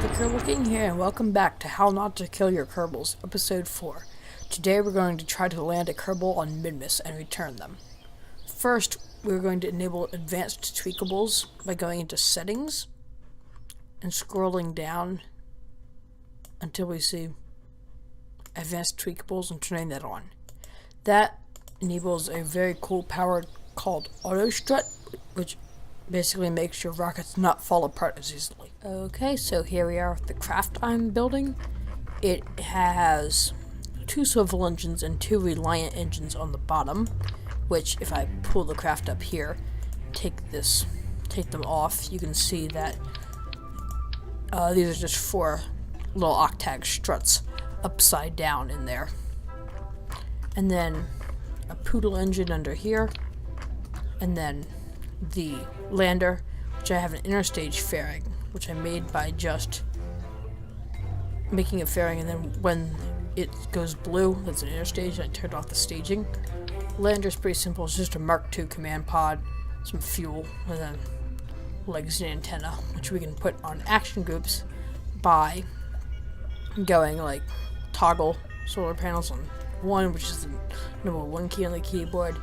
the Kerbal King here, and welcome back to How Not to Kill Your Kerbals, Episode 4. Today we're going to try to land a Kerbal on Minmus and return them. First, we're going to enable advanced tweakables by going into Settings and scrolling down until we see Advanced Tweakables and turning that on. That enables a very cool power called Auto Strut, which basically makes your rockets not fall apart as easily. Okay, so here we are with the craft I'm building. It has 2 swivel engines and 2 reliant engines on the bottom, which if I pull the craft up here, take them off, you can see that these are just 4 little octag struts upside down in there. And then a poodle engine under here, and then the lander, which I have an interstage fairing, which I made by just making a fairing, and then when it goes blue, that's an interstage, and I turned off the staging. Lander's pretty simple, it's just a Mark II command pod, some fuel, and then legs and antenna, which we can put on action groups by going like toggle solar panels on 1, which is the number 1 key on the keyboard,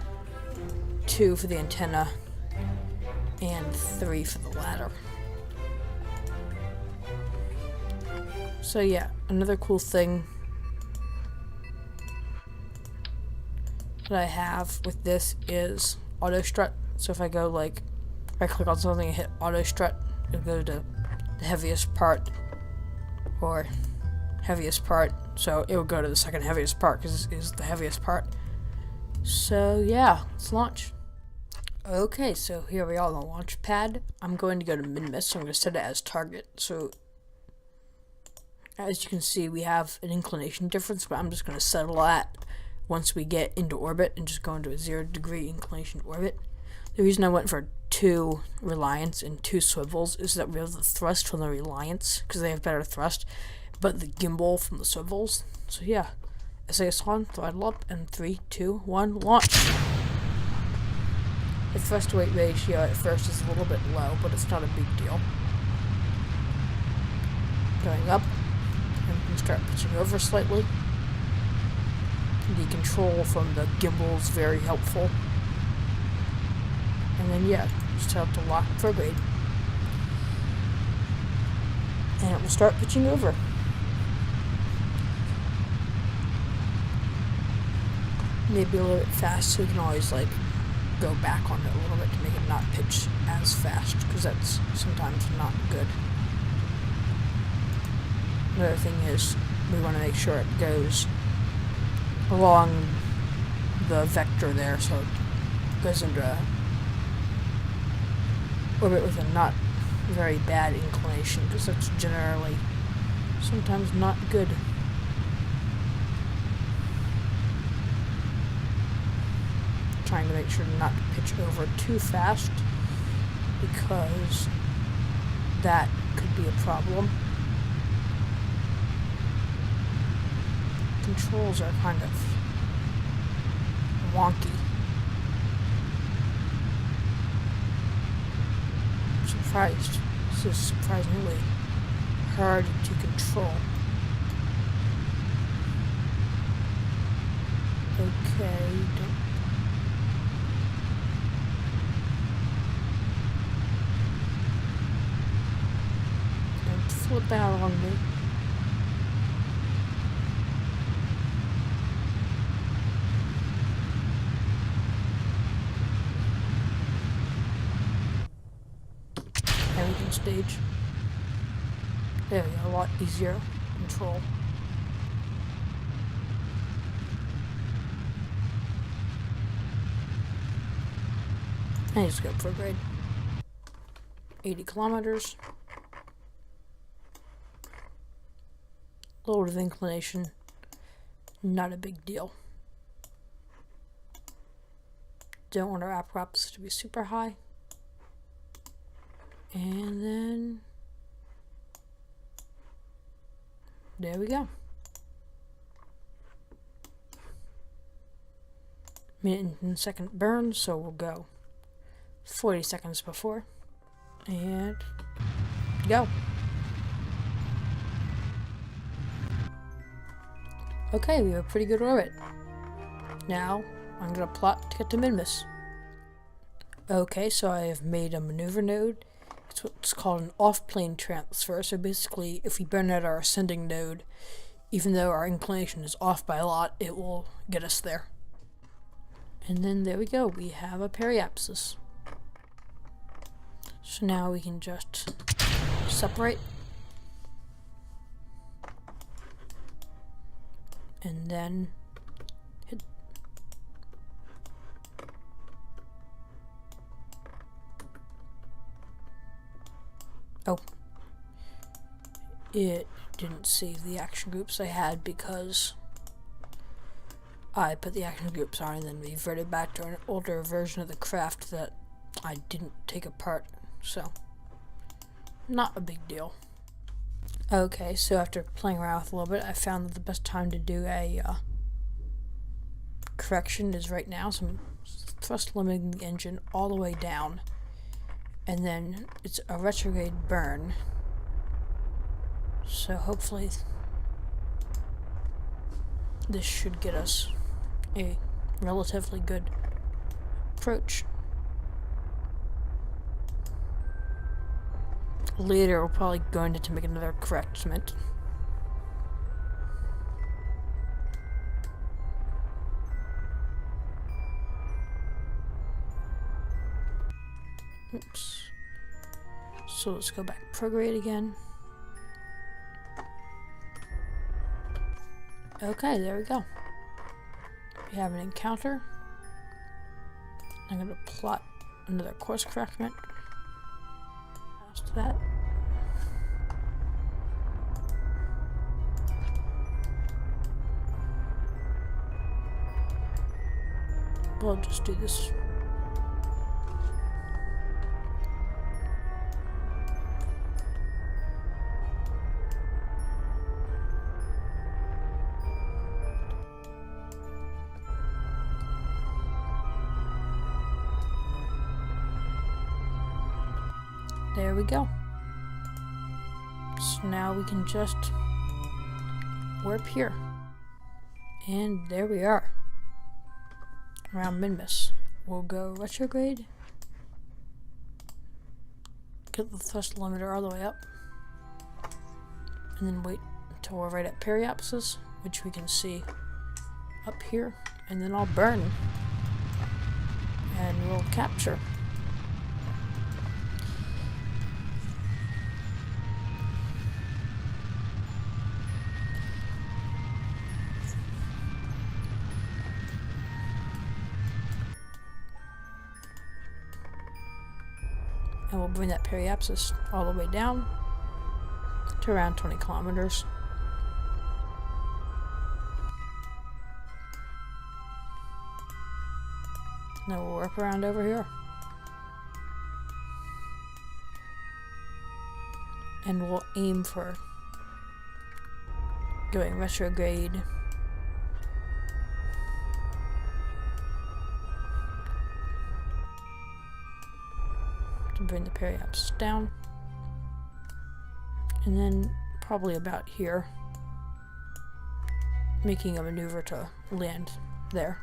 2 for the antenna, and 3 for the ladder. So yeah, another cool thing that I have with this is auto strut. So if I go like, right click on something and hit auto strut, it'll go to the heaviest part or heaviest part. So it will go to the second heaviest part because this is the heaviest part. So yeah, let's launch. Okay, so here we are on the launch pad. I'm going to go to Minmus, so I'm going to set it as target. So, as you can see, we have an inclination difference, but I'm just going to settle that once we get into orbit and just go into a 0-degree inclination orbit. The reason I went for 2 reliance and 2 swivels is that we have the thrust from the reliance, because they have better thrust, but the gimbal from the swivels. So yeah, SAS on, throttle up, and 3, 2, 1, launch! The thrust to weight ratio at first is a little bit low, but it's not a big deal. Going up, and we can start pitching over slightly. The control from the gimbal is very helpful. And then yeah, just have to lock prograde. And it will start pitching over. Maybe a little bit fast, so we can always like go back on it a little bit to make it not pitch as fast, because that's sometimes not good. Another thing is we want to make sure it goes along the vector there, so it goes into orbit with a not very bad inclination, because that's generally sometimes not good. Trying to make sure not to pitch over too fast, because that could be a problem. Controls are kind of wonky. I'm surprised. This is surprisingly hard to control. Okay, flip out on me. And we can stage. There we go, a lot easier control. And just go prograde. 80 kilometers. Little bit of inclination, not a big deal. Don't want our apparatus to be super high. And then there we go. Minute and second burn, so we'll go 40 seconds before. And go. Okay, we have a pretty good orbit. Now, I'm going to plot to get to Minmus. Okay, so I have made a maneuver node. It's what's called an off-plane transfer. So basically, if we burn out our ascending node, even though our inclination is off by a lot, it will get us there. And then there we go, we have a periapsis. So now we can just separate. And then hit. Oh. It didn't save the action groups I had because I put the action groups on and then reverted back to an older version of the craft that I didn't take apart, so not a big deal. Okay, so after playing around with it a little bit, I found that the best time to do a correction is right now. So I'm thrust limiting the engine all the way down, and then it's a retrograde burn. So hopefully this should get us a relatively good approach. Later we're probably going to make another correction. Oops. So let's go back prograde again. Okay, there we go. We have an encounter. I'm going to plot another course correction. Past that. We'll just do this. There we go. So now we can just warp here. And there we are. Around Minmus. We'll go retrograde. Get the thrust limiter all the way up. And then wait until we're right at periapsis, which we can see up here. And then I'll burn. And we'll capture. And we'll bring that periapsis all the way down to around 20 kilometers. Now we'll warp around over here. And we'll aim for going retrograde. To bring the periapsis down, and then probably about here, making a maneuver to land there.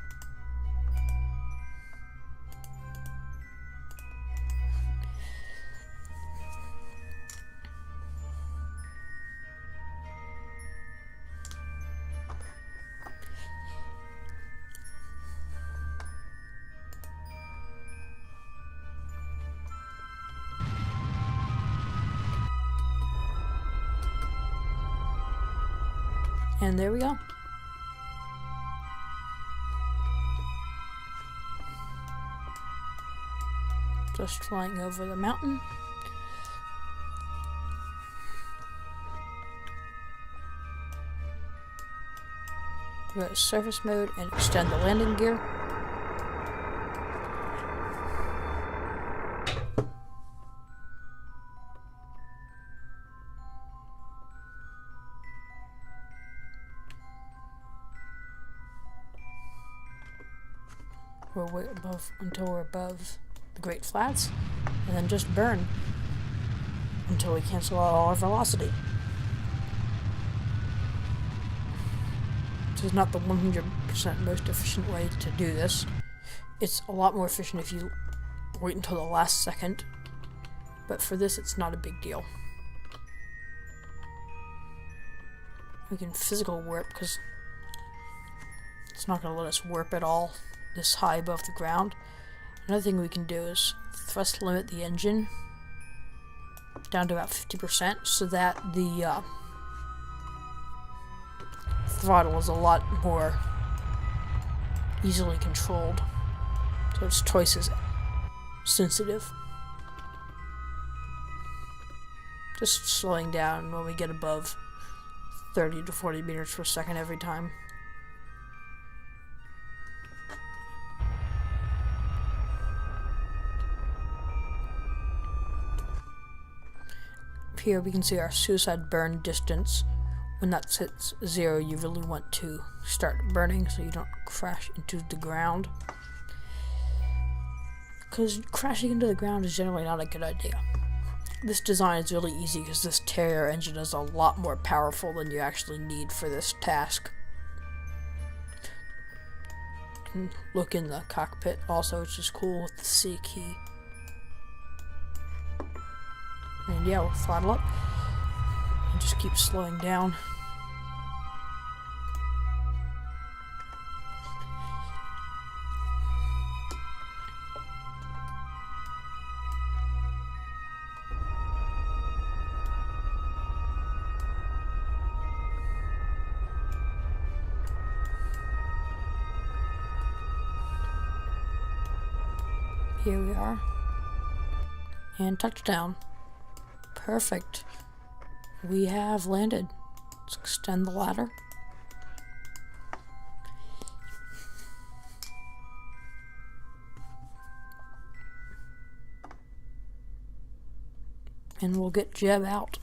And there we go. Just flying over the mountain. Go to surface mode and extend the landing gear. We'll wait until we're above the Great Flats, and then just burn until we cancel out all our velocity. This is not the 100% most efficient way to do this. It's a lot more efficient if you wait until the last second, but for this it's not a big deal. We can physical warp because it's not going to let us warp at all this high above the ground. Another thing we can do is thrust limit the engine down to about 50% so that the throttle is a lot more easily controlled, so it's twice as sensitive. Just slowing down when we get above 30 to 40 meters per second every time. Here we can see our suicide burn distance. When that hits 0, you really want to start burning so you don't crash into the ground, because crashing into the ground is generally not a good idea. This design is really easy because this Terrier engine is a lot more powerful than you actually need for this task. You can look in the cockpit also, which is cool with the C key. And yeah, we'll throttle up and just keep slowing down. Here we are. And touchdown. Perfect. We have landed. Let's extend the ladder. And we'll get Jeb out.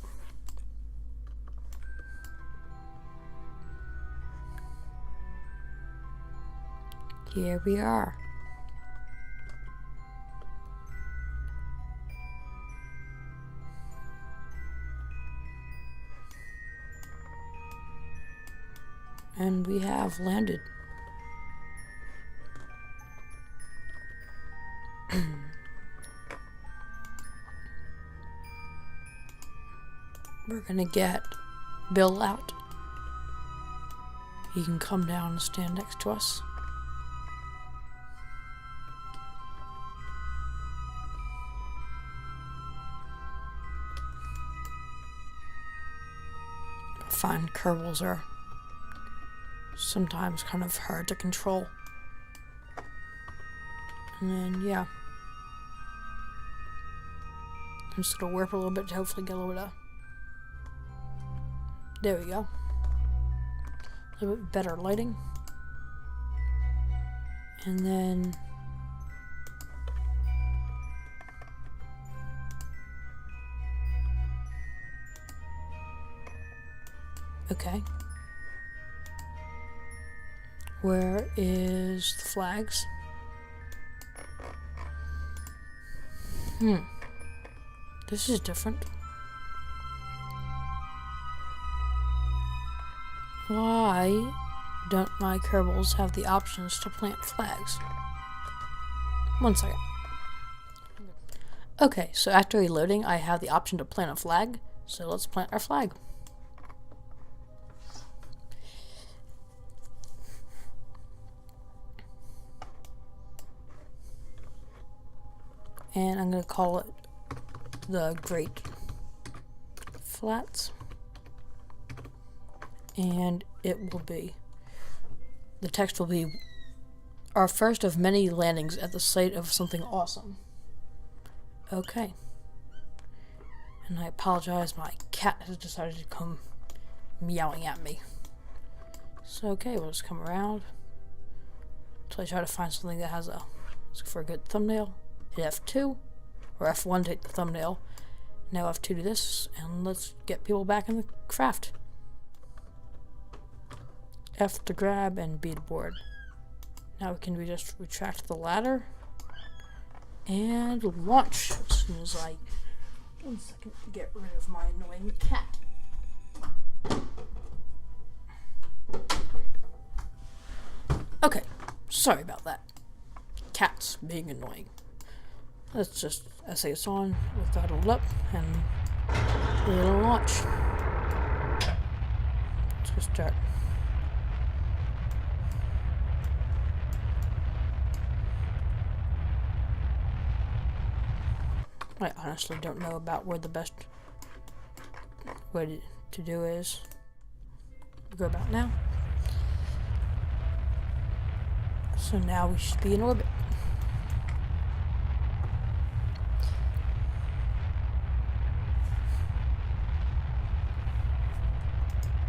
Here we are. And we have landed. We're gonna get Bill out. He can come down and stand next to us. I find Kerbals are sometimes kind of hard to control. And then, yeah. I'm just gonna warp a little bit to hopefully get a little bit of... There we go. A little bit better lighting. And then... Okay. Where is the flags? This is different. Why don't my Kerbals have the options to plant flags? 1 second. Okay, so after reloading, I have the option to plant a flag. So let's plant our flag. And I'm going to call it the Great Flats. And it will be, the text will be, our first of many landings at the site of something awesome. Okay. And I apologize, my cat has decided to come meowing at me. So okay, we'll just come around until I try to find something that has a, for a good thumbnail. Hit F2 or F1 to hit the thumbnail. Now F2 to this, and let's get people back in the craft. F to grab and B to board. Now we just retract the ladder and launch as soon as I 1 second to get rid of my annoying cat. Okay, sorry about that. Cats being annoying. Let's just essay us on with throttled up and a little launch. Let's go start. I honestly don't know about where the best way to do is. Go about now. So now we should be in orbit.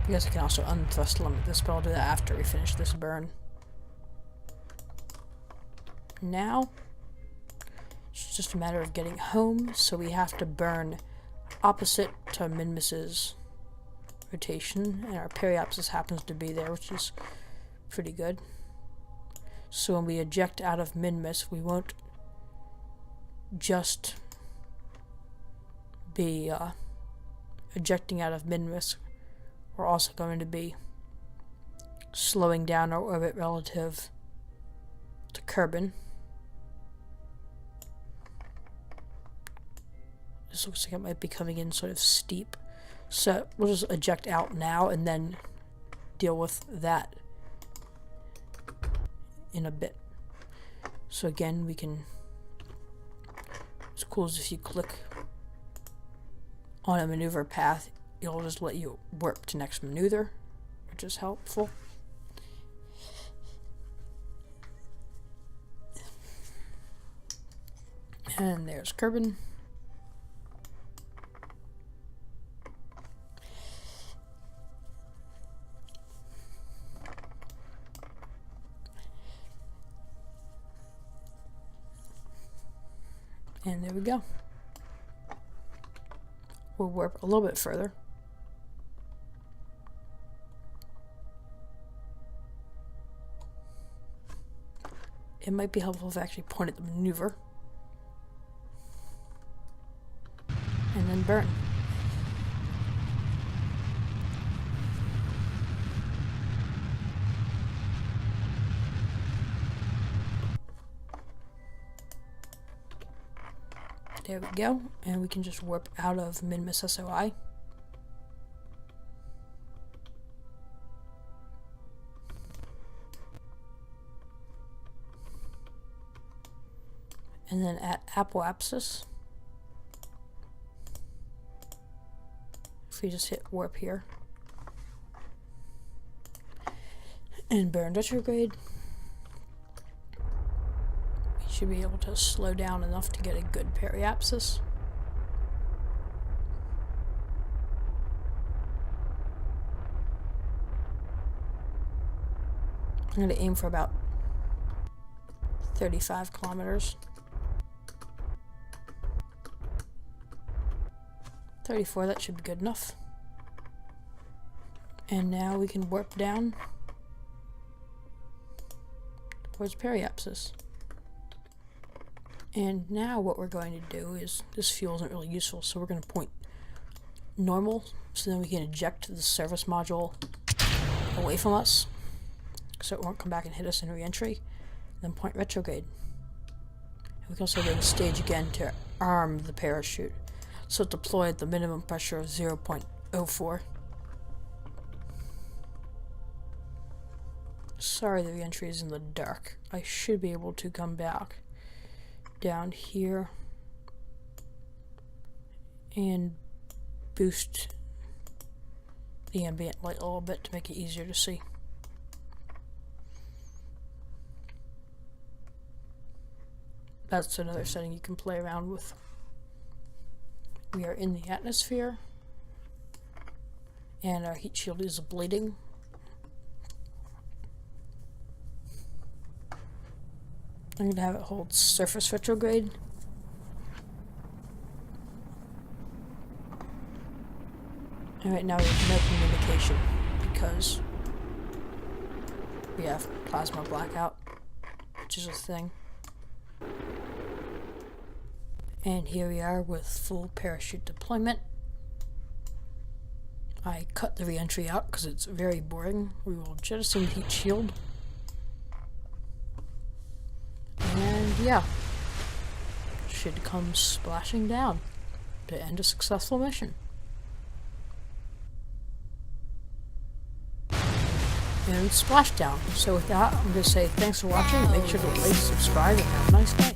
I guess I can also unthrust limit this, but I'll do that after we finish this burn. Now, it's just a matter of getting home, so we have to burn opposite to Minmus's rotation, and our periapsis happens to be there, which is pretty good. So when we eject out of Minmus, we won't just be ejecting out of Minmus. We're also going to be slowing down our orbit relative to Kerbin. This looks like it might be coming in sort of steep. So we'll just eject out now and then deal with that in a bit. So again, we can, it's cool as if you click on a maneuver path, it'll just let you warp to next maneuver, which is helpful. And there's Kerbin. And there we go. We'll warp a little bit further. It might be helpful if I actually point at the maneuver. And then burn. There we go, and we can just warp out of Minmus SOI. And then at apoapsis, if we just hit warp here and burn retrograde, we should be able to slow down enough to get a good periapsis. I'm going to aim for about 35 kilometers. 34, that should be good enough. And now we can warp down towards periapsis. And now what we're going to do is, this fuel isn't really useful, so we're going to point normal, so then we can eject the service module away from us, so it won't come back and hit us in re-entry. Then point retrograde. And we can also go to stage again to arm the parachute. So deploy at the minimum pressure of 0.04. Sorry the re-entry is in the dark. I should be able to come back down here and boost the ambient light a little bit to make it easier to see. That's another setting you can play around with. We are in the atmosphere, and our heat shield is bleeding. I'm going to have it hold surface retrograde. And right now we have no communication because we have plasma blackout, which is a thing. And here we are with full parachute deployment. I cut the re-entry out because it's very boring. We will jettison the heat shield. And yeah, should come splashing down to end a successful mission. And splashdown. So with that, I'm going to say thanks for watching. Make sure to like, subscribe, and have a nice day.